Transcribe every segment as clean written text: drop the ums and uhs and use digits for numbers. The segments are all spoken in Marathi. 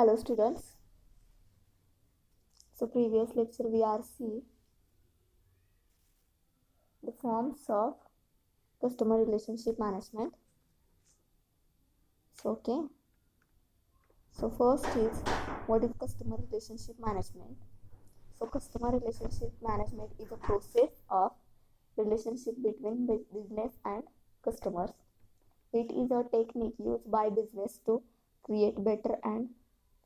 Hello students. So previous lecture we are see the forms of customer relationship management. So first is what is customer relationship management? So customer relationship management is a process of relationship between business and customers. It is a technique used by business to create better and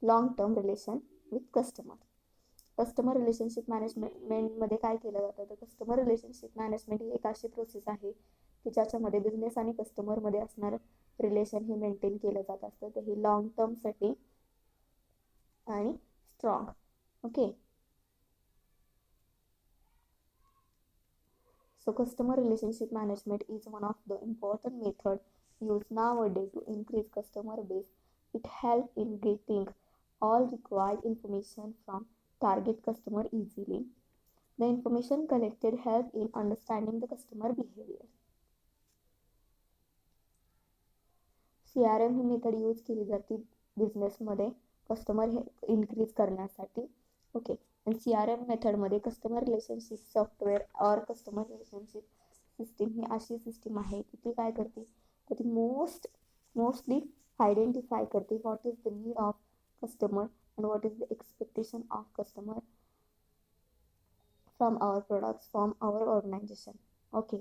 long-term relation with customers. Customer relationship मॅनेजमेंटमध्ये काय केलं जातं तर कस्टमर रिलेशनशिप मॅनेजमेंट ही एक अशी प्रोसेस आहे की ज्याच्यामध्ये बिझनेस आणि कस्टमरमध्ये असणारं रिलेशन हे मेंटेन केलं जात असतं ते ही लॉंग टर्मसाठी आणि strong. Okay, so customer relationship management is one of the important method used nowadays to increase customer base. It helps in getting all required information from target customer easily. The information collected help in understanding the customer behavior. CRM he method use केली जाते बिझनेसमध्ये कस्टमर हे इन्क्रीज करण्यासाठी. ओके, आणि CRM मेथडमध्ये कस्टमर रिलेशनशिप सॉफ्टवेअर और कस्टमर रिलेशनशिप सिस्टीम ही अशी सिस्टीम आहे की ती काय करते तर ती मोस्टली आयडेंटिफाय करते what is the need of customer and what is the expectation of customer from our products, from our organization. Okay,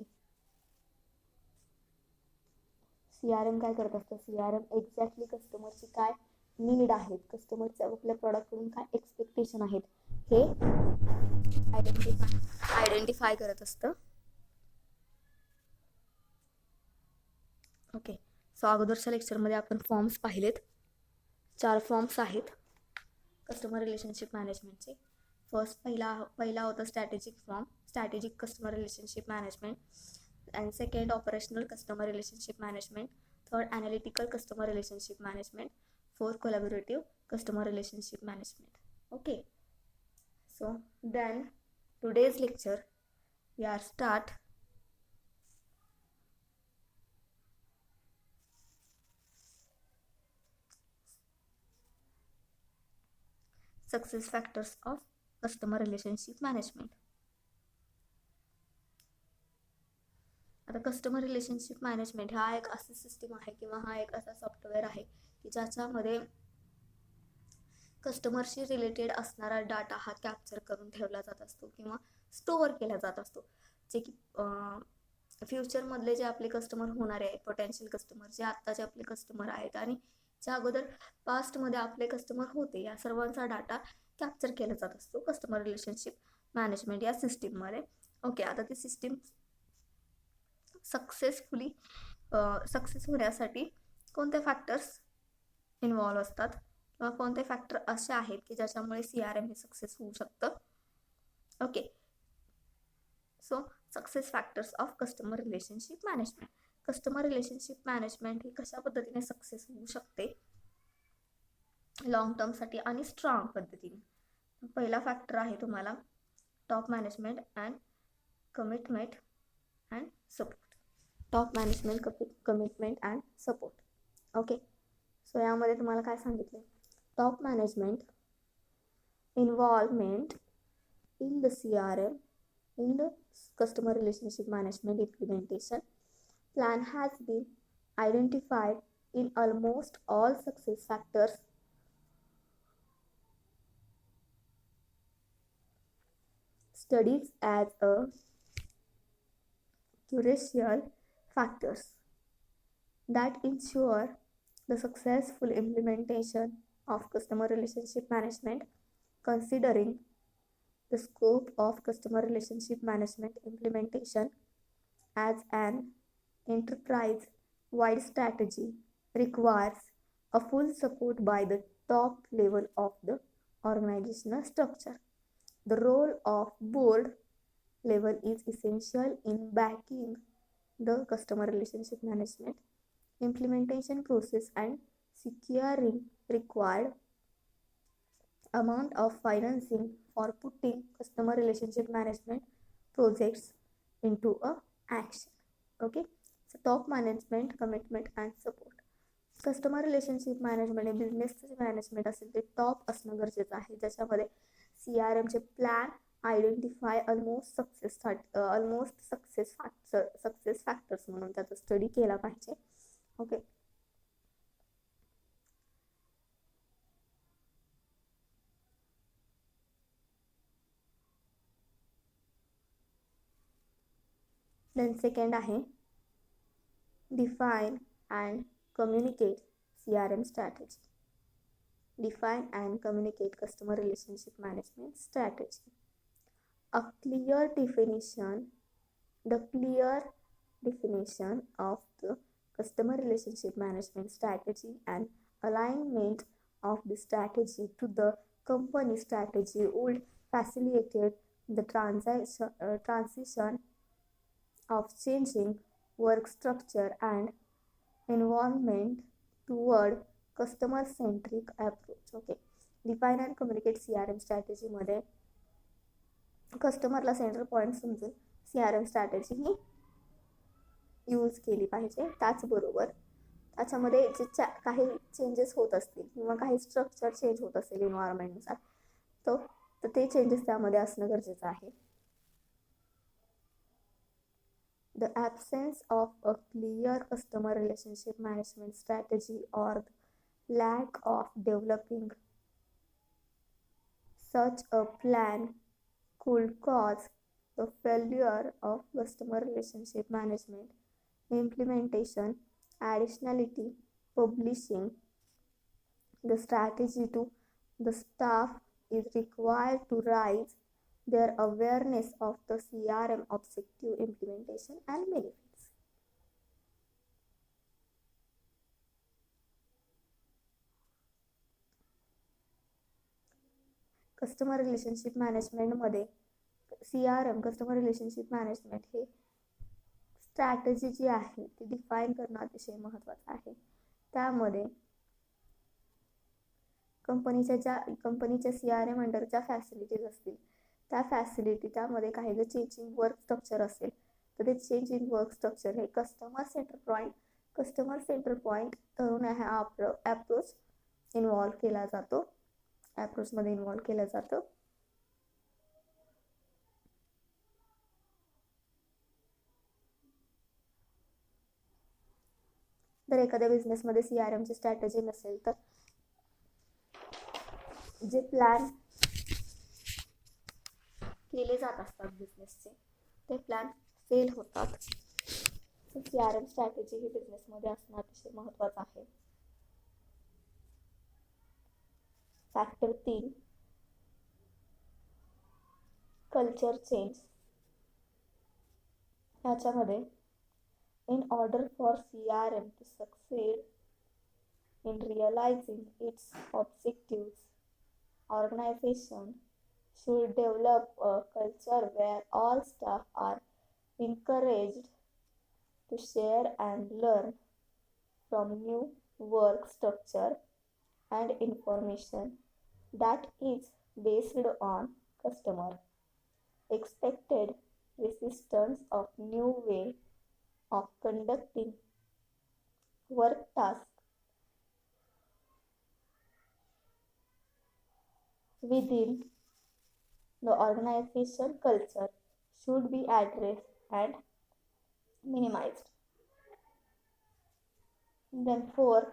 CRM काय करत असतं CRM एक्झॅक्टली कस्टमरची काय नीड आहेत कस्टमरच्या आपल्या प्रॉडक्टकडून काय एक्सपेक्टेशन आहेत हे आयडेंटिफाय करत असतं. ओके, सो अगोदरच्या लेक्चरमध्ये आपण फॉर्म्स पाहिलेत. 4 फॉर्म्स आहेत कस्टमर रिलेशनशिप मॅनेजमेंटचे. फर्स्ट पहिला होता strategic form, strategic customer relationship management. And second operational customer relationship management. Third analytical customer relationship management. Fourth collaborative customer relationship management. Okay, so then today's lecture we are start success factors of customer relationship management. आता कस्टमर रिलेशनशिप मॅनेजमेंट हा एक अशी सिस्टीम आहे किंवा हा एक असा सॉफ्टवेअर आहे की ज्याच्यामध्ये कस्टमरशी रिलेटेड असणारा डाटा हा कॅप्चर करून ठेवला जात असतो किंवा स्टोअर केला जात असतो, जे की फ्युचरमधले जे आपले कस्टमर होणारे आहेत, पोटेन्शियल कस्टमर जे आत्ताचे आपले कस्टमर आहेत आणि ज्या अगोदर पास्टमध्ये आपले कस्टमर होते, या सर्वांचा डाटा कॅप्चर केला जात असतो कस्टमर रिलेशनशिप मॅनेजमेंट या सिस्टीममध्ये. ओके, आता ती सिस्टीम सक्सेस होण्यासाठी कोणते फॅक्टर्स इन्व्हॉल्व असतात किंवा कोणते फॅक्टर असे आहेत की ज्याच्यामुळे CRM हे सक्सेस होऊ शकतं. Okay, so success factors of customer relationship management. Customer relationship management ही कशा पद्धतीने सक्सेस होऊ शकते लॉंग टर्मसाठी आणि स्ट्रॉंग पद्धतीने. पहिला फॅक्टर आहे तुम्हाला top management and commitment and support. Top management, commitment and support. Okay, so यामध्ये तुम्हाला काय सांगितलं top management involvement in the CRM in the customer relationship management implementation plan has been identified in almost all success factors studies as a crucial factors that ensure the successful implementation of customer relationship management. Considering the scope of customer relationship management implementation as an enterprise-wide strategy requires a full support by the top level of the organizational structure. The role of board level is essential in backing the customer relationship management implementation process and securing required amount of financing for putting customer relationship management projects into a action. Okay, so top management, commitment and support. Customer relationship management हे बिझनेसचं मॅनेजमेंट असेल ते टॉप असणं गरजेचं आहे, ज्याच्यामध्ये CRMचे प्लॅन आयडेंटिफाय सक्सेस फॅक्टर्स म्हणून त्याचा स्टडी केला पाहिजे. ओके. देन सेकंड आहे define and communicate CRM strategy. Define and communicate customer relationship management strategy. The clear definition of the customer relationship management strategy and alignment of the strategy to the company strategy would facilitate the transition of changing work structure and environment toward customer centric approach. Okay. Define and communicate CRM स्ट्रॅटेजीमध्ये कस्टमरला सेंटर पॉईंट समजून CRM स्ट्रॅटेजी ही यूज केली पाहिजे. त्याचबरोबर त्याच्यामध्ये जे काही चेंजेस होत असतील किंवा काही स्ट्रक्चर चेंज होत असेल एन्व्हायरमेंटनुसार तर ते चेंजेस त्यामध्ये असणं गरजेचं आहे. The absence of a clear customer relationship management strategy or the lack of developing such a plan could cause the failure of customer relationship management implementation. Additionally, publishing the strategy to the staff is required to raise their awareness of the CRM objective, implementation and benefits. Customer relationship मॅनेजमेंटमध्ये CRM कस्टमर रिलेशनशिप मॅनेजमेंट हे स्ट्रॅटेजी जी आहे ती डिफाईन करणं अतिशय महत्त्वाचं आहे. त्यामध्ये कंपनीच्या CRM अंडर ज्या फॅसिलिटीज असतील त्या फॅसिलिटी त्यामध्ये काही जर चेंजिंग वर्क स्ट्रक्चर असेल तर ते चेंजिंग वर्क स्ट्रक्चर हे कस्टमर सेंटर पॉईंट धरून हा ॲप्रोच इन्व्हॉल्व केला जातो. ॲप्रोचमध्ये इन्व्हॉल्व केलं जातं. जर एखाद्या बिझनेसमध्ये CRMची स्ट्रॅटेजी नसेल तर जे प्लॅन केले जात असतात बिझनेसचे ते प्लॅन फेल होतात. CRM स्ट्रॅटेजी ही बिझनेसमध्ये असणं अतिशय महत्त्वाचं आहे. Factor 3 culture change. ह्याच्यामध्ये in order for CRM to succeed in realizing its objectives, organization should develop a culture where all staff are encouraged to share and learn from new work structure and information that is based on customer expected resistance of new way of conducting work tasks within the organization. Culture should be addressed and minimized. Then fourth,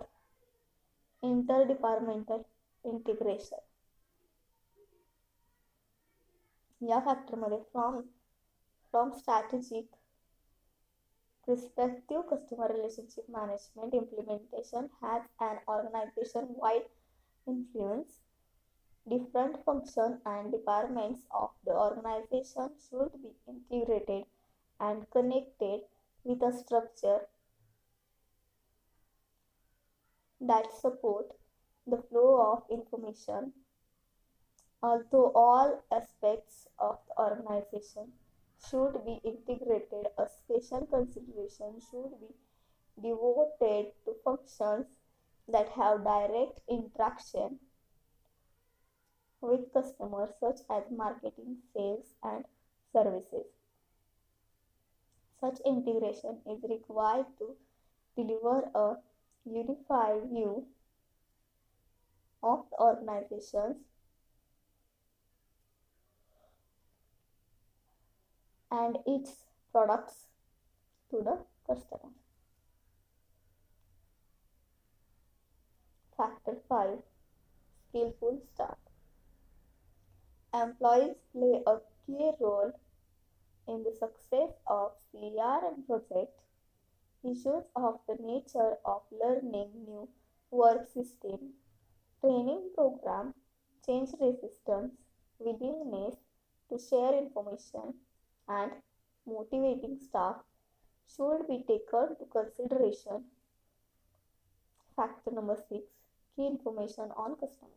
interdepartmental integration. या फॅक्टरमध्ये from strategic perspective, customer relationship management implementation has an organization-wide influence. Different functions and departments of the organization should be integrated and connected with a structure that support the flow of information. Although all aspects of the organization should be integrated, a special consideration should be devoted to functions that have direct interaction with customers such as marketing, sales and services. Such integration is required to deliver a unified view of the organizations and its products to the customer. Factor 5. Skillful staff. Employees play a key role in the success of CRM project. Issues of the nature of learning new work system, training program, change resistance, willingness to share information, and motivating staff should be taken into consideration. Factor number 6. Key information on customers.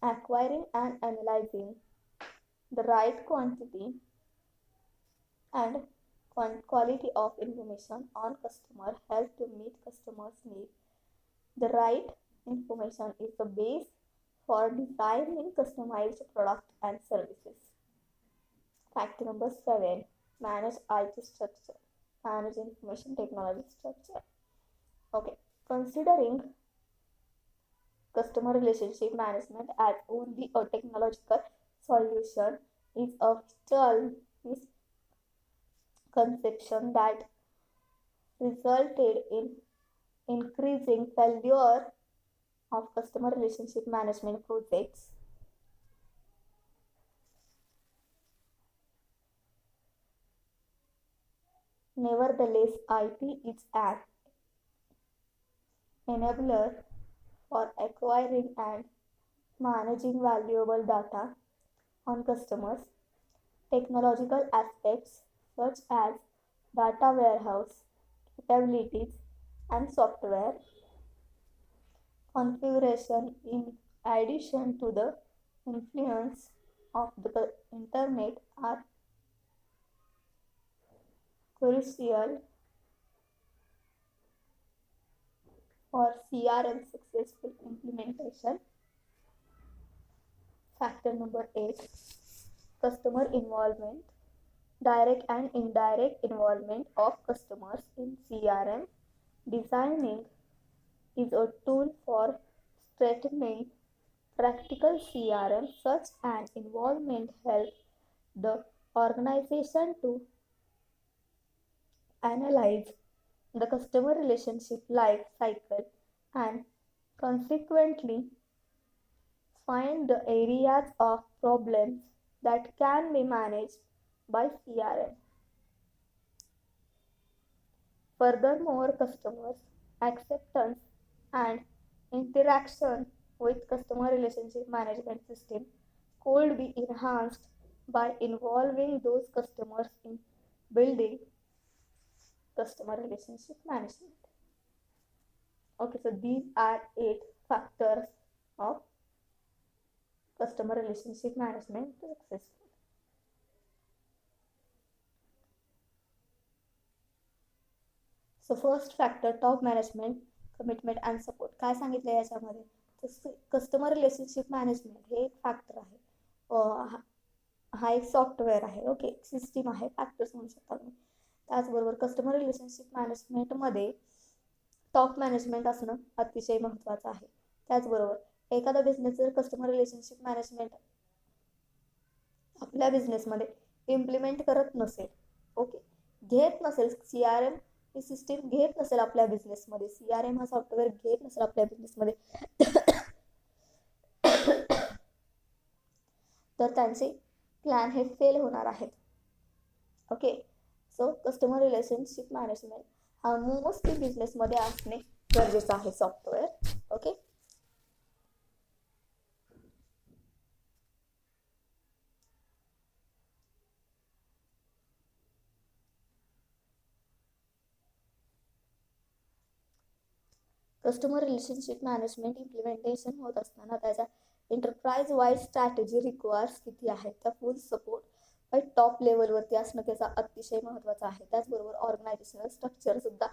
Acquiring and analyzing the right quantity and quality of information on customer help to meet customers' needs. The right information is the base for designing customized products and services. Factor number 7. Manage IT structure. Manage information technology structure. Okay, considering customer relationship management as only a technological solution is a vital misconception that resulted in increasing failure of customer relationship management projects. Nevertheless, IT is an enabler for acquiring and managing valuable data on customers. Technological aspects such as data warehouse capabilities and software configuration, in addition to the influence of the internet, are crucial for CRM successful implementation. Factor number 8. Customer involvement. Direct and indirect involvement of customers in CRM designing is a tool for strengthening practical CRM. Such an involvement helps the organization to analyze the customer relationship life cycle and consequently find the areas of problems that can be managed by CRM. Furthermore, customers' acceptance and interaction with customer relationship management system could be enhanced by involving those customers in building customer relationship management. Okay, so these are 8 factors of customer relationship management successful. So first factor, top management commitment and support. काय सांगितलं याच्यामध्ये, तर कस्टमर रिलेशनशिप मॅनेजमेंट हे एक फॅक्टर आहे, हा एक सॉफ्टवेअर आहे, ओके, सिस्टीम आहे, फॅक्टर्स म्हणू शकता तुम्ही. त्याचबरोबर कस्टमर रिलेशनशिप मॅनेजमेंटमध्ये टॉप मॅनेजमेंट असणं अतिशय महत्त्वाचं आहे. त्याचबरोबर एखादा बिझनेस जर कस्टमर रिलेशनशिप मॅनेजमेंट आपल्या बिझनेसमध्ये इम्प्लिमेंट करत नसेल, ओके, घेत नसेल, CRM ही सिस्टीम घेत नसेल आपल्या बिझनेसमध्ये, CRM हा सॉफ्टवेअर घेत नसेल आपल्या बिझनेसमध्ये, तर त्यांचे प्लॅन हे फेल होणार आहेत. Okay, so customer relationship management हा मोस्टली बिझनेसमध्ये असणे गरजेचं आहे software. Okay, customer relationship management implementation होत असताना त्याचा एंटरप्राइज वाईड स्ट्रॅटेजी रिक्वायर्स किती आहेत, त्या फुल सपोर्ट बाय टॉप लेवलवरती असणं त्याचा अतिशय महत्त्वाचं आहे. त्याचबरोबर ऑर्गनायझेशनल स्ट्रक्चरसुद्धा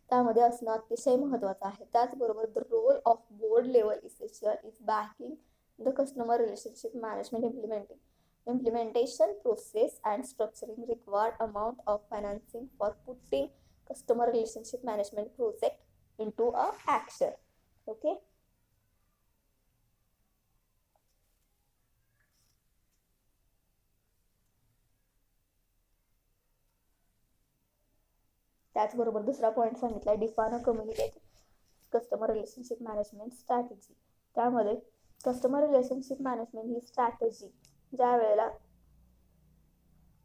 त्यामध्ये असणं अतिशय महत्त्वाचं आहे. त्याचबरोबर the role of board level essential is backing the customer relationship management implementing. Implementation process and structuring required amount of financing for putting customer relationship management project into a action. Okay. त्याचबरोबर दुसरा पॉईंट सांगितला, define a communicate customer relationship management strategy. त्यामध्ये कस्टमर रिलेशनशिप मॅनेजमेंट ही स्ट्रॅटेजी ज्या वेळेला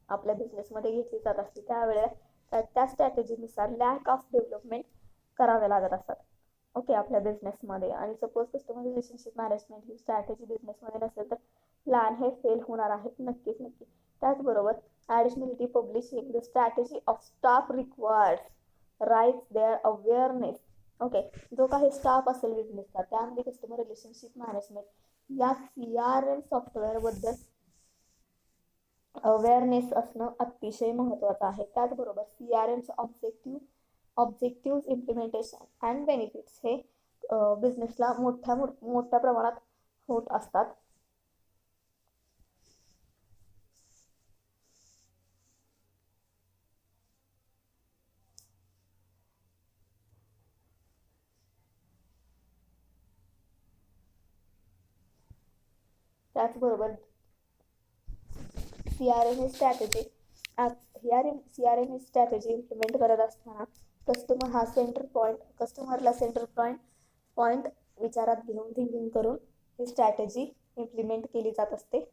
आपल्या बिझनेसमध्ये घेतली जात असते त्यावेळेला त्या स्ट्रॅटेजीनुसार लॅक ऑफ डेव्हलपमेंट करावे लागत असतात. ओके, आपल्या बिझनेसमध्ये. आणि सपोज कस्टमर रिलेशनशिप मॅनेजमेंट ही स्ट्रॅटेजी बिझनेसमध्ये नसेल तर प्लॅन हे फेल होणार आहेत नक्कीच. त्याचबरोबर additionally publishing the strategy of staff required raise their awareness. Okay, जो काही स्टाफ असेल बिझनेसचा त्यामध्ये कस्टमर रिलेशनशिप मॅनेजमेंट या CRM सॉफ्टवेअरबद्दल अवेअरनेस असणं अतिशय महत्त्वाचं आहे. त्याचबरोबर CRMचे ऑब्जेक्टिव्ह इम्प्लिमेंटेशन अँड बेनिफिट्स हे बिझनेसला मोठ्या प्रमाणात होत असतात. त्याचबरोबर CRM स्ट्रॅटेजी इम्प्लिमेंट करत असताना कस्टमरला सेंटर पॉईंट विचारात घेऊन थिंकिंग करून ही स्ट्रॅटेजी इम्प्लिमेंट केली जात असते.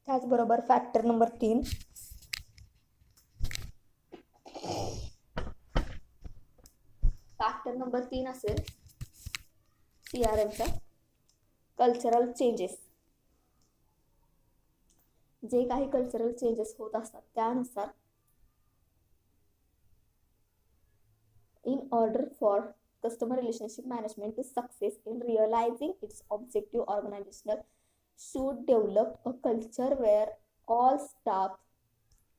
त्याचबरोबर फॅक्टर नंबर 3 असेल CRMचा कल्चरल चेंजेस. जे काही कल्चरल चेंजेस होत असतात त्यानुसार in order for customer relationship management to success in realizing its objective, organizational should develop a culture where all staff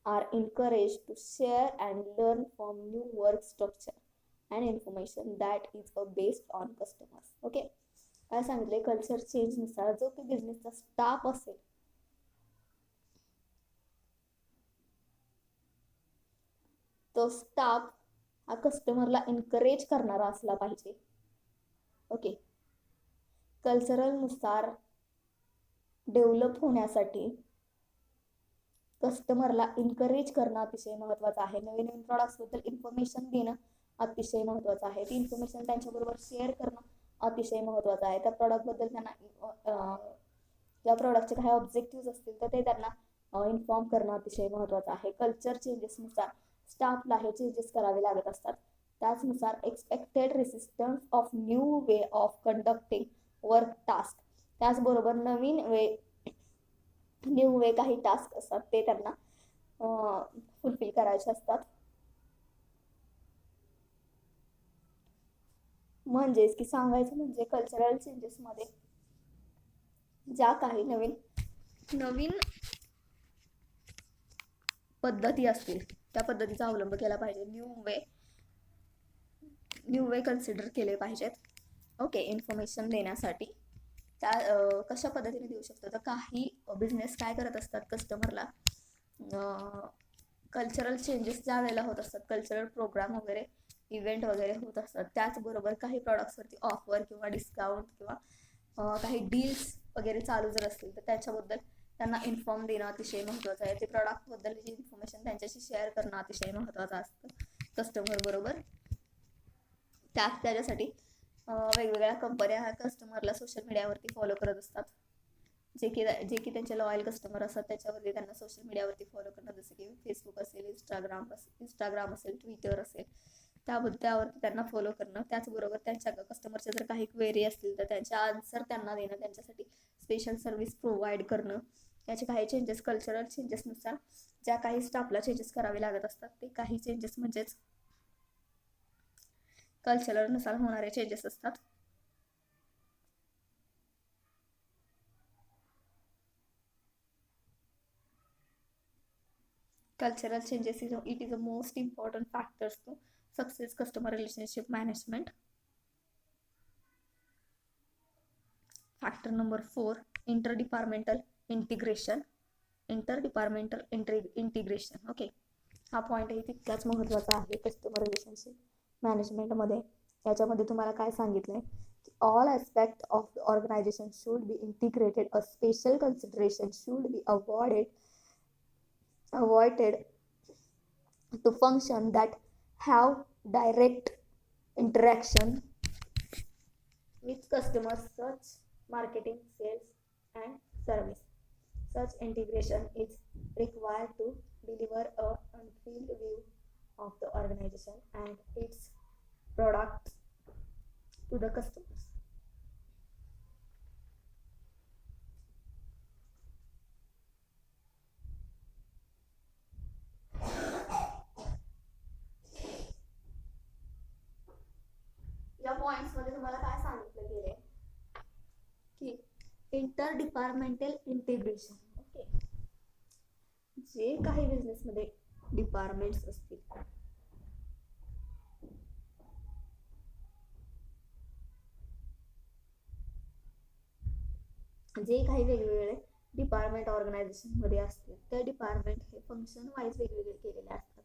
are encouraged to share and learn from new work structure and information that is based on customers. Okay, काय सांगितले, कल्चर चेंज नुसार जो की बिझनेसचा स्टाफ असेल तो स्टाफ हा कस्टमरला एनकरेज करणारा असला पाहिजे. ओके, कल्चरल नुसार डेव्हलप होण्यासाठी कस्टमरला एनकरेज करणं अतिशय महत्त्वाचं आहे. नवीन प्रॉडक्ट्सबद्दल इन्फॉर्मेशन देणं अतिशय महत्त्वाचं आहे. ती इन्फॉर्मेशन त्यांच्याबरोबर शेअर करणं अतिशय महत्त्वाचं आहे. त्या प्रॉडक्टबद्दल त्यांना त्या प्रॉडक्टचे काही ऑब्जेक्टिव्ह असतील तर ते त्यांना इन्फॉर्म करणं अतिशय महत्त्वाचं आहे. कल्चर चेंजेसनुसार स्टाफला हे चेंजेस करावे लागत असतात. त्याचनुसार expected resistance of new way of conducting work task. त्याचबरोबर न्यू वे काही टास्क असतात ते त्यांना फुलफिल करायचे असतात. म्हणजेच की सांगायचं म्हणजे कल्चरल चेंजेसमध्ये ज्या काही नवीन पद्धती असतील त्या पद्धतीचा अवलंब केला पाहिजे. न्यू वे कन्सिडर केले पाहिजेत. ओके, इन्फॉर्मेशन देण्यासाठी त्या कशा पद्धतीने देऊ शकतो तर काही बिझनेस काय करत असतात, कस्टमरला कल्चरल चेंजेस ज्या वेळेला होत असतात, कल्चरल प्रोग्राम वगैरे इव्हेंट वगैरे होत असतात, त्याचबरोबर काही प्रॉडक्ट्सवरती ऑफर किंवा डिस्काउंट किंवा काही डील्स वगैरे चालू जर असतील तर त्याच्याबद्दल त्यांना इन्फॉर्म देणं अतिशय महत्त्वाचं आहे. ते प्रॉडक्टबद्दलची इन्फॉर्मेशन त्यांच्याशी शेअर करणं अतिशय महत्त्वाचं असतं कस्टमर बरोबर. त्याच्यासाठी वेगवेगळ्या कंपन्या कस्टमरला सोशल मीडियावरती फॉलो करत असतात. जे की त्यांचे लॉयल कस्टमर असतात त्याच्यावरती त्यांना सोशल मीडियावरती फॉलो करणं, जसं की फेसबुक असेल, इंस्टाग्राम असेल, ट्विटर असेल, त्यावरती त्यांना फॉलो करणं. त्याचबरोबर त्यांच्या कस्टमरच्या जर काही क्वेरी असतील तर त्यांचे आन्सर त्यांना देणं, त्यांच्यासाठी स्पेशल सर्व्हिस प्रोव्हाइड करणं. याचे काही चेंजेस कल्चरल चेंजेसनुसार ज्या काही स्टाफला चेंजेस करावे लागत असतात ते काही चेंजेस म्हणजेच कल्चरनुसार होणारे चेंजेस असतात. Cultural changes it is the most important factors to success customer relationship management. Factor number 4, interdepartmental integration. Integration. Okay, हा पॉईंट आहे तितकाच महत्त्वाचा आहे कस्टमर रिलेशनशिप मॅनेजमेंटमध्ये. याच्यामध्ये तुम्हाला काय सांगितलंय की all aspect of the organization should be integrated. A special consideration should be avoided to function that have direct interaction with customers, such marketing, sales, and service. Such integration is required to deliver a unfilled view of the organization and its products to the customers. या पॉइंट्स मध्ये तुम्हाला काय सांगितलं गेलंय की इंटरडिपार्टमेंटल इंटिग्रेशन. ओके, जे काही बिझनेसमध्ये डिपार्टमेंट्स असतील, जे काही वेगवेगळे डिपार्टमेंट ऑर्गनायझेशन मध्ये असतील, त्या डिपार्टमेंट हे फंक्शन वाईज वेगवेगळे केलेले असतात.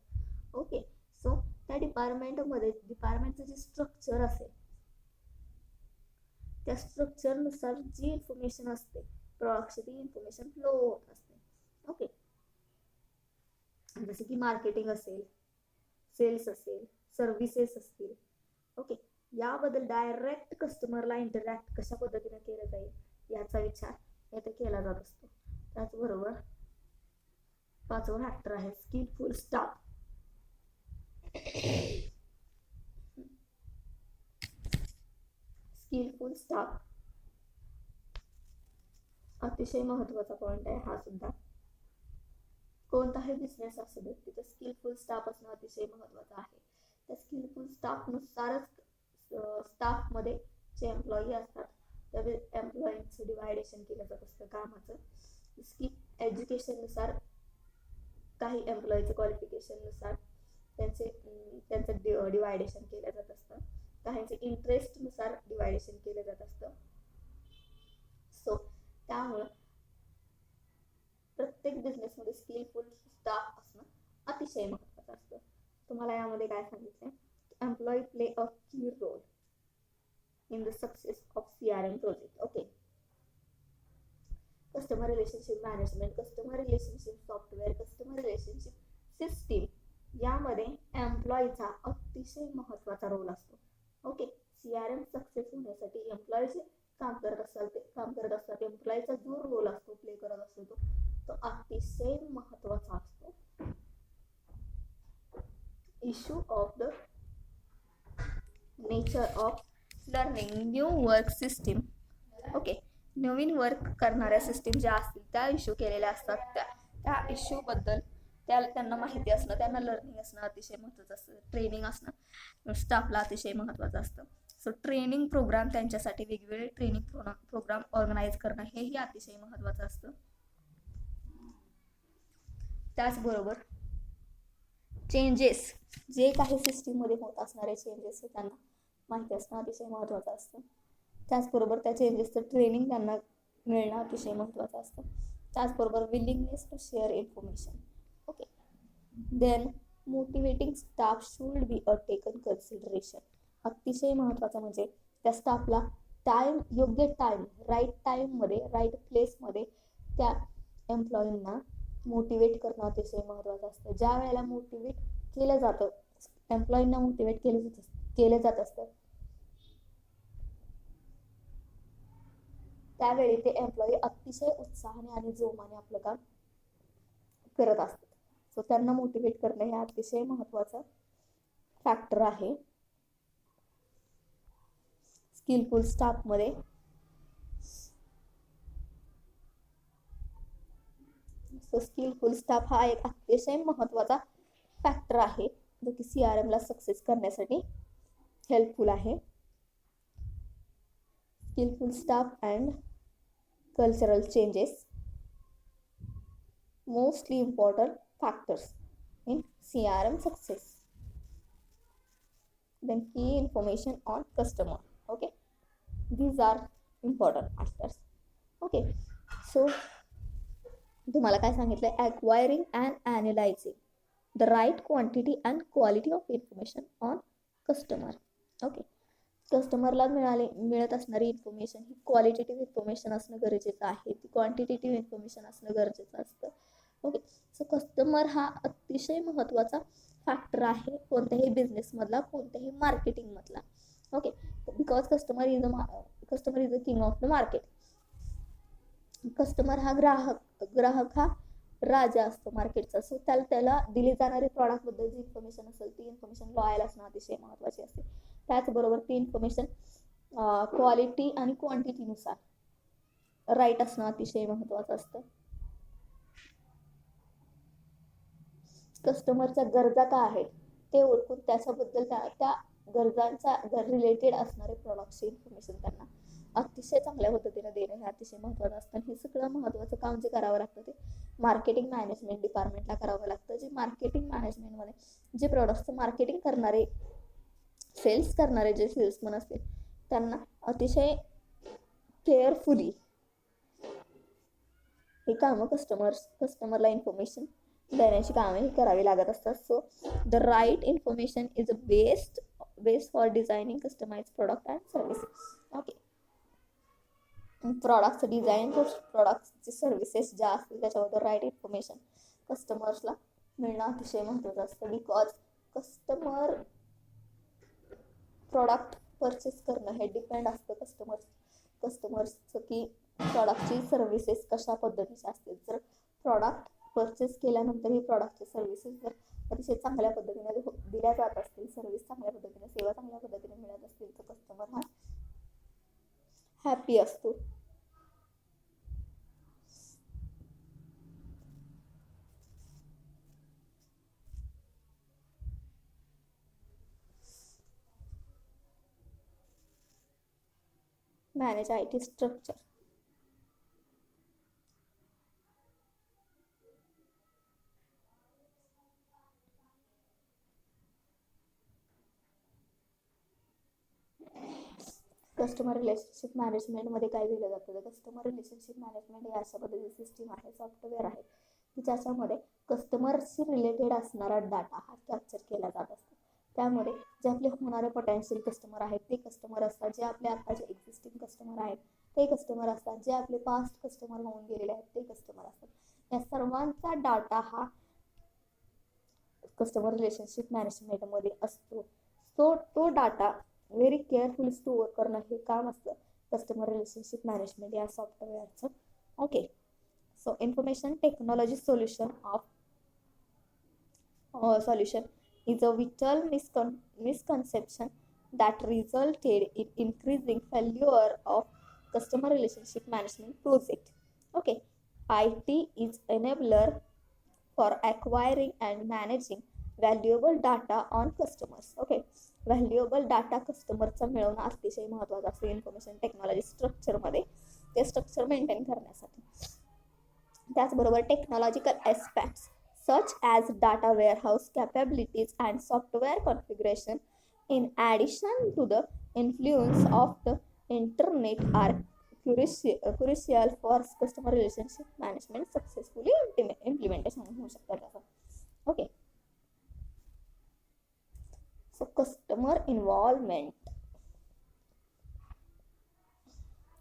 ओके, सो त्या डिपार्टमेंटमध्ये डिपार्टमेंटचं जे स्ट्रक्चर असेल त्या स्ट्रक्चरनुसार जी इन्फॉर्मेशन असते प्रॉडक्टची ती इन्फॉर्मेशन फ्लो होत असते. ओके, जसे की मार्केटिंग असेल, सेल्स असेल, सर्व्हिसेस असतील. ओके, याबद्दल डायरेक्ट कस्टमरला इंटरॅक्ट कशा पद्धतीने केलं जाईल याचा विचार येथे केला जात असतो. त्याचबरोबर 5वा फॅक्टर आहे स्किलफुल स्टाफ. स्किलफुल स्टाफ अतिशय महत्त्वाचा पॉइंट आहे हा सुद्धा. कोणताही बिझनेस असू दे तिथे स्किलफुल स्टाफ असणं अतिशय महत्त्वाचं आहे. त्या स्किलफुल स्टाफनुसारच स्टाफमध्ये जे एम्प्लॉई असतात त्या एम्प्लॉईंचं डिवायडेशन केलं जात असतं कामाचं. एज्युकेशननुसार काही एम्प्लॉईचं क्वालिफिकेशननुसार त्यांचं डिवायडेशन केलं जात असतं. काहींचे इंटरेस्टनुसार डिवायडेशन केलं जात असतं. सो त्यामुळं प्रत्येक बिझनेसमध्ये स्किलफुल स्टाफ असणं अतिशय महत्त्वाचं असतं. तुम्हाला यामध्ये काय सांगितलंय, employee play a key role in the success of CRM project. Okay, customer relationship management, customer relationship software, customer relationship system यामध्ये एम्प्लॉईचा अतिशय महत्त्वाचा रोल असतो. ओके, CRM सक्सेस होण्यासाठी एम्प्लॉई जे काम करत असतात एम्प्लॉईचा जो रोल असतो प्ले करत असतो तो अतिशय महत्त्वाचा असतो. Issue of the nature of learning new work system. Okay, Naveen work करणाऱ्या सिस्टीम ज्या असतील त्या इश्यू केलेल्या असतात त्या इश्यूबद्दल त्यांना माहिती असणं, त्यांना लर्निंग असणं अतिशय महत्त्वाचं असतं. ट्रेनिंग असणं स्टाफला अतिशय महत्त्वाचं असतं. सो ट्रेनिंग प्रोग्राम त्यांच्यासाठी वेगवेगळे ट्रेनिंग प्रोग्राम ऑर्गनाईज करणं हेही अतिशय महत्त्वाचं असतं. त्याचबरोबर चेंजेस जे काही सिस्टीममध्ये होत असणारे चेंजेस हे त्यांना माहिती असणं अतिशय महत्त्वाचं असतं. त्याचबरोबर त्या चेंजेसचं ट्रेनिंग त्यांना मिळणं अतिशय महत्त्वाचं असतं. त्याचबरोबर willingness to share information. Okay, then motivating staff should be a taken consideration. अतिशय महत्त्वाचं म्हणजे त्या स्टाफला योग्य टाईम राईट टाईममध्ये राईट प्लेसमध्ये त्या एम्प्लॉईंना मोटिवेट करणं अतिशय महत्त्वाचं असतं. ज्या वेळेला मोटिवेट केलं जातं एम्प्लॉईंना मोटिवेट केलं जात असतं त्यावेळी ते एम्प्लॉई अतिशय उत्साहाने आणि जोमाने आपलं काम करत असतात. सो त्यांना मोटिवेट करणं हे अतिशय महत्त्वाचं फॅक्टर आहे स्किलफुल स्टाफमध्ये. सो स्किलफुल स्टाफ हा एक अतिशय महत्त्वाचा फॅक्टर आहे जो की CRM ला सक्सेस करण्यासाठी हेल्पफुल आहे. Skilful staff and cultural changes mostly important factors. in CRM success. Then key information on customer. Okay, these are important factors. Okay, so तुम्हाला काय सांगितलंय, acquiring and analyzing the right quantity and quality of information on customer. Okay, कस्टमरला मिळत असणारी इन्फॉर्मेशन ही क्वालिटेटिव्ह इन्फॉर्मेशन असणं गरजेचं आहे, ती क्वांटिटेटिव्ह इन्फॉर्मेशन असणं गरजेचं असतं. ओके, सो कस्टमर हा अतिशय महत्त्वाचा फॅक्टर आहे कोणत्याही बिझनेसमधला, कोणत्याही मार्केटिंगमधला. Okay, because customer is the king of the market. Customer हा ग्राहक हा राजा असतो मार्केटचा. सो त्याला दिली जाणारी प्रॉडक्टबद्दल जी इन्फॉर्मेशन असेल ती इन्फॉर्मेशन लॉयल असणं अतिशय महत्त्वाची असते. त्याचबरोबर ती इन्फॉर्मेशन क्वालिटी आणि क्वांटिटीनुसार राईट असणं अतिशय महत्त्वाचं असतं. कस्टमरच्या गरजा काय आहेत ते ओळखून त्याच्याबद्दल त्या गरजांचा रिलेटेड असणारे प्रॉडक्टची इन्फॉर्मेशन त्यांना अतिशय चांगल्या पद्धतीने देणं हे अतिशय महत्त्वाचं असतं. हे सगळं महत्त्वाचं काम जे करावं लागतं ते मार्केटिंग मॅनेजमेंट डिपार्टमेंटला करावं लागतं. जे मार्केटिंग मॅनेजमेंटमध्ये जे प्रॉडक्टचं मार्केटिंग करणारे, सेल्स करणारे जे सेल्समन असतील त्यांना अतिशय केअरफुली हे कामं कस्टमरला इन्फॉर्मेशन देण्याची कामे ही करावी लागत असतात. So the right information is a best for designing customize product and services. Okay, प्रॉडक्टचं डिझाईन, प्रॉडक्टची सर्व्हिसेस ज्या असतील त्याच्याबद्दल राईट इन्फॉर्मेशन कस्टमर्सला मिळणं अतिशय महत्त्वाचं असतं. बिकॉज कस्टमर प्रॉडक्ट परचेस करणं हे डिपेंड असतं कस्टमर्सचं की प्रॉडक्टची सर्व्हिसेस कशा पद्धतीच्या असतील. जर प्रॉडक्ट परचेस केल्यानंतर ही प्रॉडक्टची सर्व्हिसेस जर अतिशय चांगल्या पद्धतीने दिल्या जात असतील, सर्व्हिस चांगल्या पद्धतीने, सेवा चांगल्या पद्धतीने मिळत असतील तर कस्टमर हा हॅपी असतो. Manage IT structure. Customer relationship मॅनेजमेंटमध्ये काय दिलं जातं तर कस्टमर रिलेशनशिप मॅनेजमेंट ही अशा पद्धतीची सिस्टीम आहे, सॉफ्टवेअर आहे की ज्याच्यामध्ये कस्टमरशी रिलेटेड असणारा डाटा हा कॅप्चर केला जात असतो. त्यामध्ये जे आपले होणारे पोटेन्शियल कस्टमर आहेत ते कस्टमर असतात, जे आपले आताचे एक्झिस्टिंग कस्टमर आहेत ते कस्टमर असतात, जे आपले पास्ट कस्टमर होऊन गेलेले आहेत ते कस्टमर असतात. या सर्वांचा डाटा हा कस्टमर रिलेशनशिप मॅनेजमेंटमध्ये असतो. सो तो डाटा व्हेरी केअरफुली स्टोअर करणं हे काम असतं कस्टमर रिलेशनशिप मॅनेजमेंट या सॉफ्टवेअरचं. Okay, so information technology solution is a vital misconception that resulted in increasing failure of customer relationship management project. Okay, IT is enabler for acquiring and managing valuable data on customers. Okay, valuable data कस्टमरचा मिळवणं अतिशय महत्त्वाचं असतं इन्फॉर्मेशन टेक्नॉलॉजी स्ट्रक्चरमध्ये, ते स्ट्रक्चर मेंटेन करण्यासाठी. त्याचबरोबर technological aspects such as data warehouse capabilities and software configuration in addition to the influence of the internet are crucial for customer relationship management successfully implementation होऊ शकतं त्याचं. Okay, so customer involvement.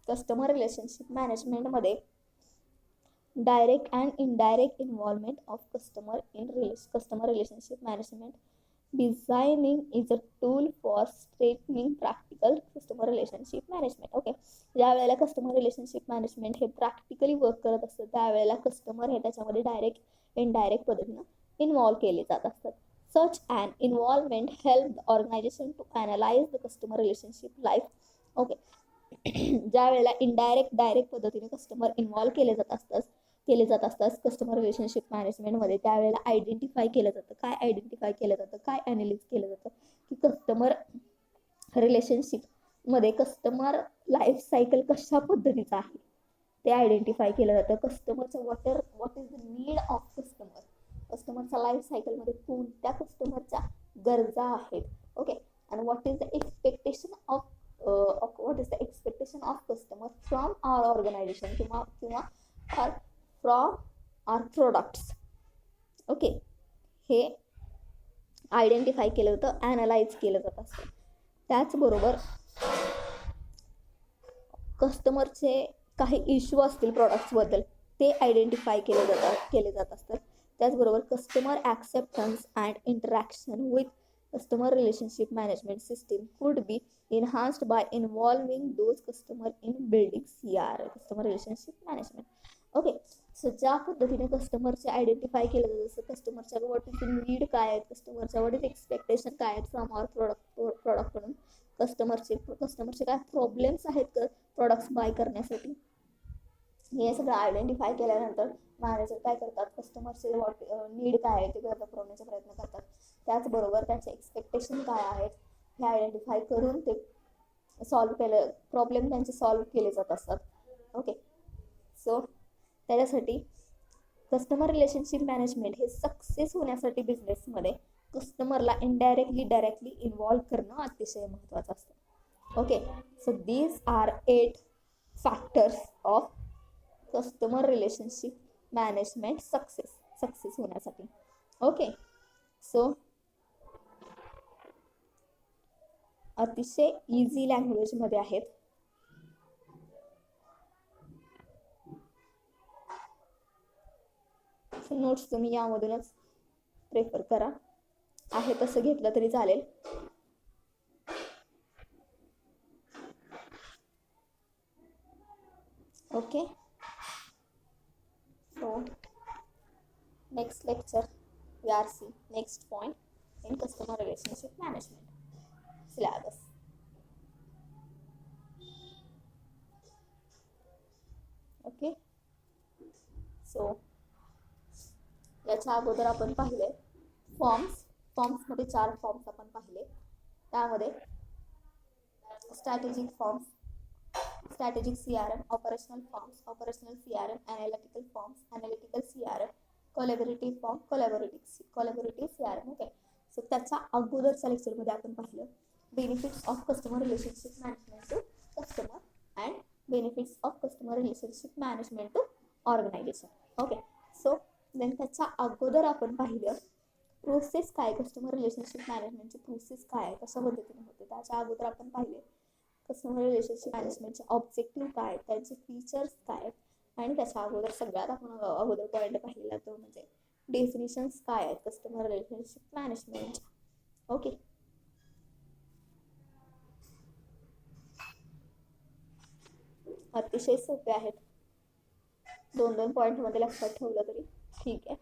Customer relationship मॅनेजमेंटमध्ये direct and indirect involvement of customer customer relationship management designing is a tool for strengthening practical customer relationship management. Okay, ज्या वेळेला कस्टमर रिलेशनशिप मॅनेजमेंट हे प्रॅक्टिकली वर्क करत असतं त्यावेळेला कस्टमर हे त्याच्यामध्ये डायरेक्ट इनडायरेक्ट पद्धतीनं इन्व्हॉल्व केले जात असतात. Such an involvement help the organization to analyze the customer relationship life. Okay, ज्या वेळेला इनडायरेक्ट डायरेक्ट पद्धतीने कस्टमर इन्व्हॉल्व केले जात असतात कस्टमर रिलेशनशिप मॅनेजमेंटमध्ये, त्यावेळेला आयडेंटिफाय केलं जातं. काय आयडेंटिफाय केलं जातं, काय ॲनालिज केलं जातं की कस्टमर रिलेशनशिपमध्ये कस्टमर लाईफ सायकल कशा पद्धतीचं आहे ते आयडेंटिफाय केलं जातं. कस्टमरचं what is the need of customer कस्टमरच्या लाईफ सायकलमध्ये कोणत्या कस्टमरच्या गरजा आहेत. ओके, आणि what is the expectation of customer from our organization किंवा फ्रॉम आवर प्रोडक्ट्स. ओके, हे आयडेंटिफाय केलं जातं, ॲनालाइज केलं जात असतं. त्याचबरोबर कस्टमरचे काही इश्यू असतील प्रॉडक्ट्सबद्दल ते आयडेंटिफाय केले जात असतात. त्याचबरोबर customer acceptance and interaction with customer relationship management system could be enhanced by involving those customer in building CR, customer relationship management. Okay, so ज्या पद्धतीने कस्टमरचे आयडेंटिफाय केलं जातं, जसं कस्टमरच्या व्हॉट इज नीड काय आहेत, कस्टमरच्या व्हॉट इज एक्सपेक्टेशन काय आहेत फ्रॉम आवर प्रॉडक्टकडून, कस्टमरचे काय प्रॉब्लेम्स आहेत प्रॉडक्ट्स बाय करण्यासाठी, हे सगळं आयडेंटिफाय केल्यानंतर मॅनेजर काय करतात, कस्टमरचे नीड काय आहे ते गरजा पुरवण्याचा प्रयत्न करतात. त्याचबरोबर त्यांचे एक्सपेक्टेशन काय आहेत हे आयडेंटिफाय करून ते प्रॉब्लेम त्यांचे सॉल्व्ह केले जात असतात. ओके, सो त्याच्यासाठी कस्टमर रिलेशनशिप मॅनेजमेंट हे सक्सेस होण्यासाठी बिझनेसमध्ये कस्टमरला डायरेक्टली इन्व्हॉल्व करणं अतिशय महत्त्वाचं असतं. Okay, so these are 8 factors of customer relationship management success होण्यासाठी. ओके, सो अतिशय इझी लँग्वेजमध्ये आहेत. नोट्स तुम्ही यामधूनच प्रेफर करा, आहे तसं घेतलं तरी चालेल. Okay, so next lecture we are see next point in customer relationship management syllabus. Okay, so याच्या अगोदर आपण पाहिले फॉर्म्समध्ये 4 फॉर्म्स आपण पाहिले. त्यामध्ये strategic CRM, operational forms, operational CRM, analytical forms, analytical CRM, collaborative form, collaborative CRM. Okay, so त्याच्या अगोदरच्या लेक्चरमध्ये आपण पाहिलं benefits of customer relationship management to customer and benefits of customer relationship management to organization. Okay, so then त्याच्या अगोदर आपण पाहिलं प्रोसेस काय, कस्टमर रिलेशनशिप मॅनेजमेंटची प्रोसेस काय, कशा पद्धतीने होते. त्याच्या अगोदर आपण पाहिले कस्टमर रिलेशनशिप मॅनेजमेंटचे ऑब्जेक्टिव्ह काय, त्यांचे फीचर्स काय, आणि त्याच्या अगोदर सगळ्यात आपण अगोदर पॉईंट पाहिलेला तो म्हणजे डेफिनेशन्स काय आहेत कस्टमर रिलेशनशिप मॅनेजमेंट. ओके, अतिशय सोपे आहेत, 2 पॉईंटमध्ये लक्षात ठेवलं तरी ठीक आहे.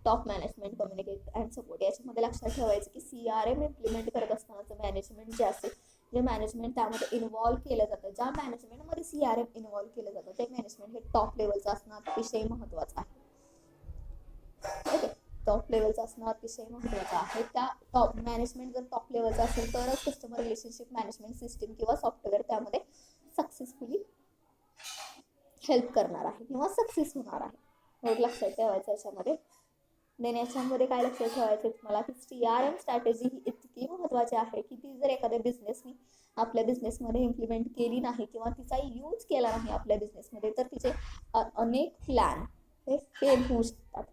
Top management, communicate and support, याच्यामध्ये लक्षात ठेवायचं की CRM इम्प्लिमेंट करत असतानाचं मॅनेजमेंट जे असेल, जे मॅनेजमेंट त्यामध्ये इन्व्हॉल्व केलं जातं, ज्या मॅनेजमेंटमध्ये CRM इन्व्हॉल्व केलं जातं ते मॅनेजमेंट हे टॉप लेवलचं असणं अतिशय महत्त्वाचं आहे. ओके, टॉप लेवलचं असणं अतिशय महत्त्वाचं आहे. त्या टॉप मॅनेजमेंट जर टॉप लेवलचं असेल तरच कस्टमर रिलेशनशिप मॅनेजमेंट सिस्टीम किंवा सॉफ्टवेअर त्यामध्ये सक्सेसफुली हेल्प करणार आहे किंवा सक्सेस होणार आहे. एवढं लक्षात ठेवायचं याच्यामध्ये. याच्यामध्ये काय लक्षात ठेवायचं तुम्हाला की CRM स्ट्रॅटेजी ही इतकी महत्त्वाची आहे की ती जर एखाद्या बिझनेसनी आपल्या बिझनेसमध्ये इम्प्लिमेंट केली नाही किंवा तिचा यूज केला नाही आपल्या बिझनेसमध्ये तर तिचे अनेक प्लॅन हे फेल होऊ शकतात.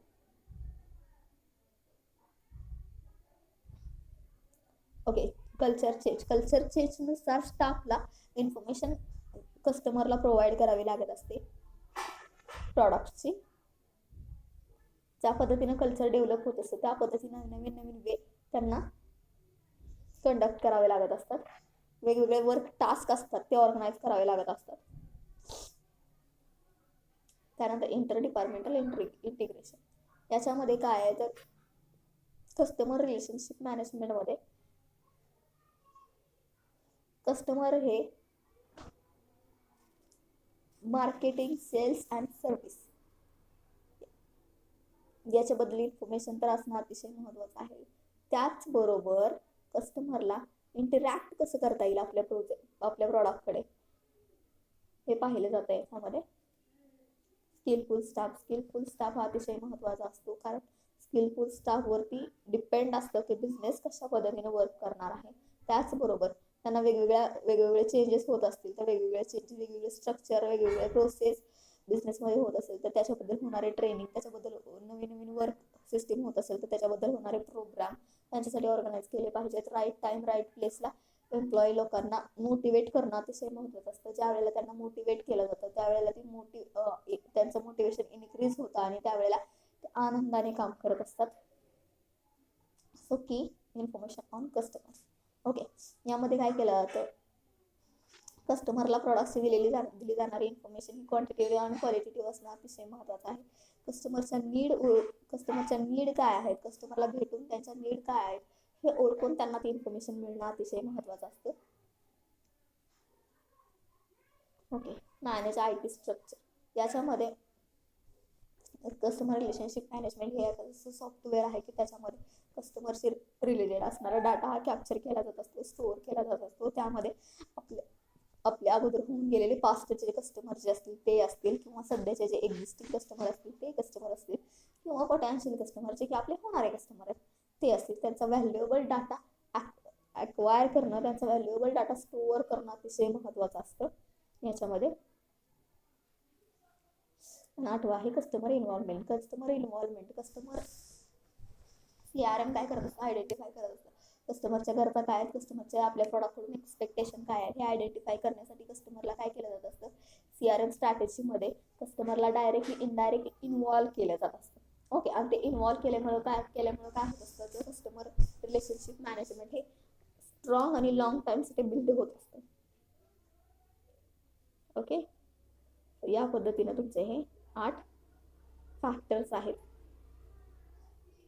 ओके, कल्चर चेंजनुसार स्टाफला इन्फॉर्मेशन कस्टमरला प्रोव्हाइड करावी लागत असते प्रॉडक्टची. ज्या पद्धतीनं कल्चर डेव्हलप होत असतं त्या पद्धतीनं नवीन वे त्यांना कंडक्ट करावे लागत असतात. वेगवेगळे वर्क टास्क असतात ते ऑर्गनाईज करावे लागत असतात. त्यानंतर इंटर डिपार्टमेंटल इंटिग्रेशन, याच्यामध्ये काय आहे तर कस्टमर रिलेशनशिप मॅनेजमेंटमध्ये कस्टमर हे मार्केटिंग, सेल्स अँड सर्व्हिस याच्याबद्दल इन्फॉर्मेशन तर असणं अतिशय महत्त्वाचं आहे. त्याचबरोबर कस्टमरला इंटरॅक्ट कसं करता येईल आपल्या प्रॉडक्टकडे हे पाहिलं जातं याच्यामध्ये. स्किलफुल स्टाफ हा अतिशय महत्त्वाचा असतो, कारण स्किलफुल स्टाफवरती डिपेंड असतं की बिझनेस कशा पद्धतीने वर्क करणार आहे. त्याचबरोबर त्यांना वेगवेगळे चेंजेस होत असतील तर वेगवेगळे चेंजेस, वेगवेगळे स्ट्रक्चर, वेगवेगळे प्रोसेस बिझनेसमध्ये होत असेल तर त्याच्याबद्दल होणारे ट्रेनिंग, त्याच्याबद्दल नवीन नवीन वर्क सिस्टीम होत असेल तर त्याच्याबद्दल होणारे प्रोग्राम त्यांच्यासाठी ऑर्गनाईज केले पाहिजेत. राईट टाइम राईट प्लेसला एम्प्लॉई लोकांना मोटिवेट करणं अतिशय महत्त्वाचं असतं. ज्या वेळेला त्यांना मोटिवेट केलं जातं त्यावेळेला त्यांचं मोटिवेशन इन्क्रीज होतं आणि त्यावेळेला ते आनंदाने काम करत असतात. सो की इन्फॉर्मेशन ऑन कस्टमर्स. ओके, यामध्ये काय केलं जातं, कस्टमरला प्रॉडक्टची दिली जाणारी इन्फॉर्मेशन ही क्वांटिटेटिव्ह आणि क्वालिटेटिव्ह असणं अतिशय महत्त्वाचं आहे. कस्टमरच्या नीड काय आहेत, कस्टमरला भेटून त्यांच्या नीड काय आहेत हे ओळखून त्यांना ती इन्फॉर्मेशन मिळणं अतिशय महत्त्वाचं असतं. Okay, manage IT structure. याच्यामध्ये कस्टमर रिलेशनशिप मॅनेजमेंट हे असं सॉफ्टवेअर आहे की त्याच्यामध्ये कस्टमरशी रिलेटेड असणारा डाटा हा कॅप्चर केला जात असतो, स्टोअर केला जात असतो. त्यामध्ये आपल्या अगोदर होऊन गेलेले पास्टचे जे कस्टमर जे असतील ते असतील किंवा सध्याचे जे एक्झिस्टिंग कस्टमर असतील ते कस्टमर असतील किंवा पोटॅन्शियल कस्टमर जे की आपले होणारे कस्टमर आहेत ते असतील, त्यांचा व्हॅल्युएबल डाटा ॲक्वायर करणं, त्यांचा व्हॅल्युएबल डाटा स्टोअर करणं अतिशय महत्त्वाचं असतं याच्यामध्ये. 8 आहे कस्टमर इन्व्हॉल्वमेंट. कस्टमर CRM काय करत असतं, आयडेंटिफाय करत असतं कस्टमरच्या गरजा काय आहेत, कस्टमरच्या आपल्या प्रॉडक्टकडून एक्सपेक्टेशन काय आहे हे आयडेंटिफाय करण्यासाठी कस्टमरला काय केलं जात असतं, CRM स्ट्रॅटेजीमध्ये कस्टमरला डायरेक्टली इनडायरेक्टली इन्व्हॉल्व केलं जात असतं. ओके, आणि ते इन्व्हॉल्व केल्यामुळं काय होत असतं, तर कस्टमर रिलेशनशिप मॅनेजमेंट हे स्ट्रॉंग आणि लॉंग टाईमसाठी बिल्ड होत असतं. ओके, या पद्धतीने तुमचे हे 8 फॅक्टर्स आहेत,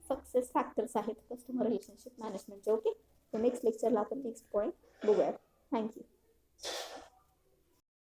सक्सेस फॅक्टर्स आहेत कस्टमर रिलेशनशिप मॅनेजमेंटचे. ओके, तर नेक्स्ट लेक्चरला आपण नेक्स्ट पॉईंट बघूयात. थँक्यू.